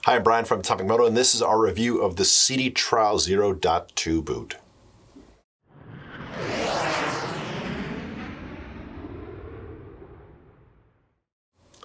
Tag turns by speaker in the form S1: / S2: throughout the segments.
S1: Hi, I'm Brian from Atomic-Moto, and this is our review of the Sidi Trial Zero.2 boot.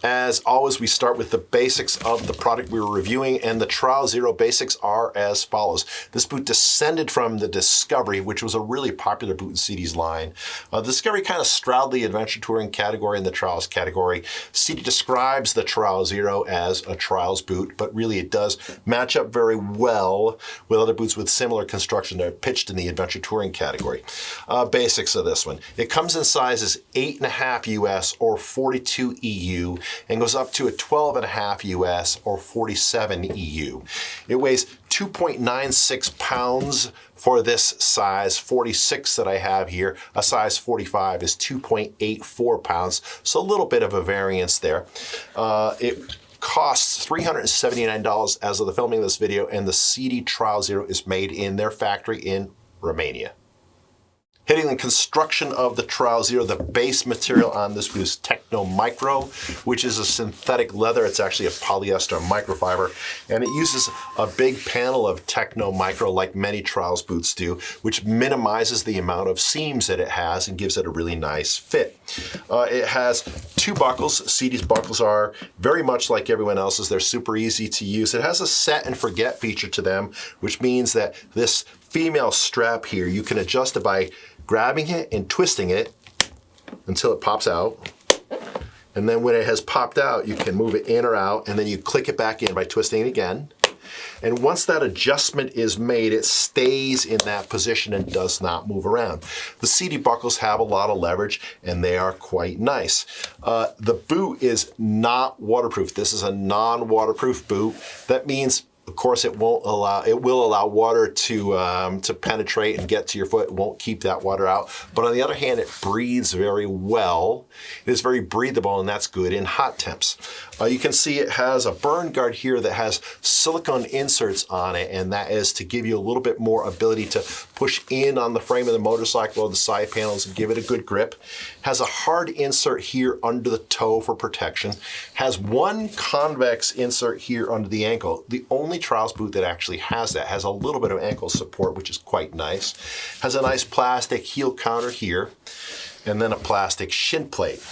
S1: As always, we start with the basics of the product we were reviewing, and the Trial Zero basics are as follows. This boot descended from the Discovery, which was a really popular boot in Sidi's line. The Discovery kind of straddled the adventure touring category and the trials category. Sidi describes the Trial Zero as a trials boot, but really it does match up very well with other boots with similar construction that are pitched in the adventure touring category. Basics of this one. It comes in sizes 8.5 US or 42 EU, and goes up to a 12.5 US or 47 EU. It weighs 2.96 pounds for this size 46 that I have here. A size 45 is 2.84 pounds, so a little bit of a variance there. It costs $379 as of the filming of this video, and the Sidi Trial Zero is made in their factory in Romania. Hitting the construction of the Trial Zero, the base material on this boot is Atomic-Moto, which is a synthetic leather. It's actually a polyester microfiber, and it uses a big panel of Atomic-Moto like many trials boots do, which minimizes the amount of seams that it has and gives it a really nice fit. It has two buckles. Sidi's buckles are very much like everyone else's. They're super easy to use. It has a set and forget feature to them, which means that this female strap here, you can adjust it by grabbing it and twisting it until it pops out. And then when it has popped out, you can move it in or out, and then you click it back in by twisting it again. And once that adjustment is made, it stays in that position and does not move around. The Sidi buckles have a lot of leverage, and they are quite nice. The boot is not waterproof. This is a non-waterproof boot. That means, of course, it will allow water to penetrate and get to your foot. It won't keep that water out. But on the other hand, it breathes very well. It is very breathable, and that's good in hot temps. You can see it has a burn guard here that has silicone inserts on it, and that is to give you a little bit more ability to push in on the frame of the motorcycle or the side panels and give it a good grip. Has a hard insert here under the toe for protection. Has one convex insert here under the ankle. The only trials boot that actually has that. Has a little bit of ankle support, which is quite nice. Has a nice plastic heel counter here, and then a plastic shin plate.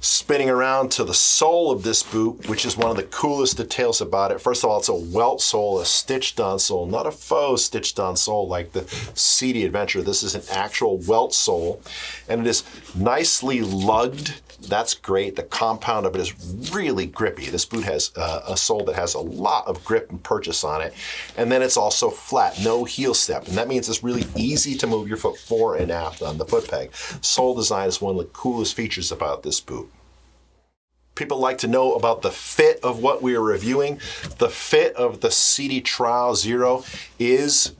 S1: Spinning around to the sole of this boot, which is one of the coolest details about it. First of all, it's a welt sole, a stitched on sole, not a faux stitched on sole like the Sidi Adventure. This is an actual welt sole, and it is nicely lugged. That's great. The compound of it is really grippy. This boot has a sole that has a lot of grip and purchase on it. And then it's also flat, no heel step. And that means it's really easy to move your foot fore and aft on the foot peg. Sole design is one of the coolest features about this boot. People like to know about the fit of what we are reviewing. The fit of the Sidi Trial Zero is,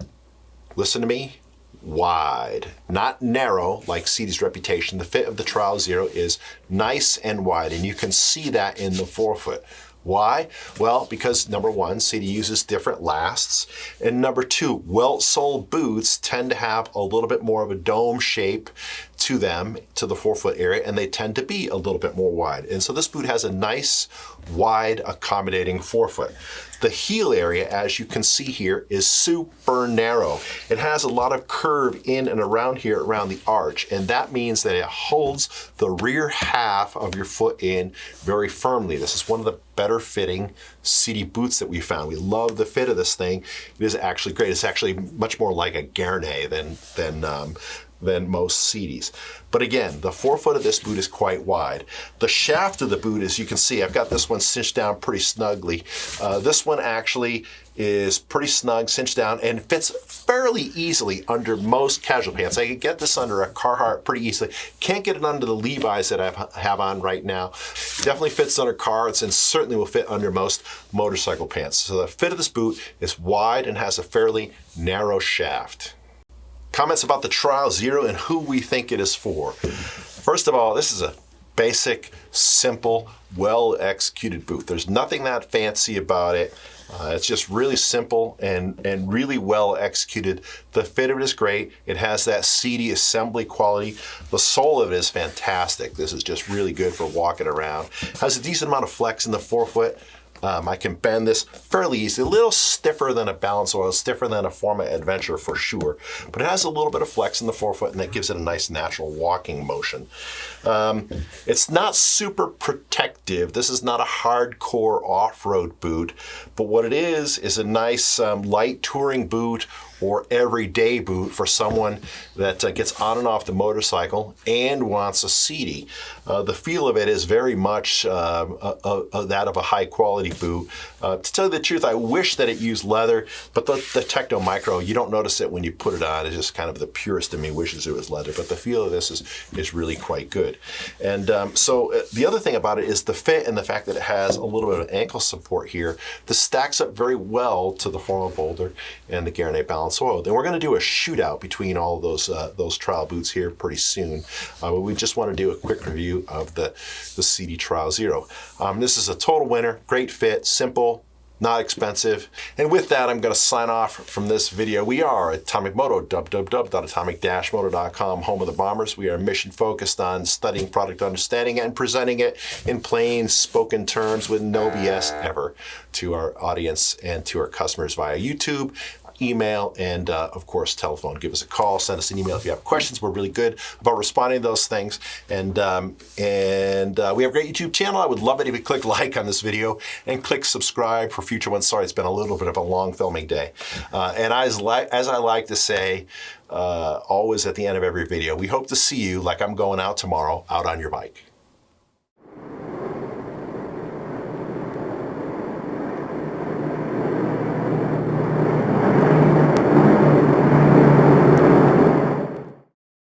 S1: listen to me, wide, not narrow like Sidi's reputation. The fit of the Trial Zero is nice and wide, and you can see that in the forefoot. Why? Well, because number one, Sidi uses different lasts, and number two, welt sole boots tend to have a little bit more of a dome shape to them, to the forefoot area, and they tend to be a little bit more wide. And so this boot has a nice, wide, accommodating forefoot. The heel area, as you can see here, is super narrow. It has a lot of curve in and around here, around the arch, and that means that it holds the rear half of your foot in very firmly. This is one of the better fitting Sidi boots that we found. We love the fit of this thing. It is actually great. It's actually much more like a Gaerne than most Sidis. But again, the forefoot of this boot is quite wide. The shaft of the boot, as you can see, I've got this one cinched down pretty snugly. This one actually is pretty snug, cinched down, and fits fairly easily under most casual pants. I could get this under a Carhartt pretty easily. Can't get it under the Levi's that I have on right now. Definitely fits under Carhartts, and certainly will fit under most motorcycle pants. So the fit of this boot is wide and has a fairly narrow shaft. Comments about the Trial Zero and who we think it is for. First of all, this is a basic, simple, well-executed boot. There's nothing that fancy about it. It's just really simple and really well executed. The fit of it is great. It has that Sidi assembly quality. The sole of it is fantastic. This is just really good for walking around. Has a decent amount of flex in the forefoot. I can bend this fairly easy. A little stiffer than a Balance Oil, stiffer than a Forma Adventure for sure, but it has a little bit of flex in the forefoot, and that gives it a nice natural walking motion. It's not super protective. This is not a hardcore off-road boot, but what it is a nice light touring boot or everyday boot for someone that gets on and off the motorcycle and wants a Sidi. The feel of it is very much that of a high quality boot. To tell you the truth, I wish that it used leather, but the Techno Micro, you don't notice it when you put it on. It's just kind of the purest of me wishes it was leather, but the feel of this is really quite good. And so the other thing about it is the fit and the fact that it has a little bit of ankle support here. This stacks up very well to the Forma Boulder and the Gaerne Balance Oiled. And we're going to do a shootout between all of those trial boots here pretty soon. But we just want to do a quick review of the Sidi Trial Zero. This is a total winner, great fit, simple, not expensive. And with that, I'm going to sign off from this video. We are Atomic-Moto, www.atomic-moto.com, home of the bombers. We are mission focused on studying product, understanding it, and presenting it in plain spoken terms with no BS ever to our audience and to our customers via YouTube, email, and of course telephone. Give us a call, send us an email if you have questions. We're really good about responding to those things, and we have a great YouTube channel. I would love it if you click like on this video and click subscribe for future ones. Sorry, it's been a little bit of a long filming day, and as I like to say always at the end of every video, we hope to see you, like I'm going out tomorrow, out on your bike.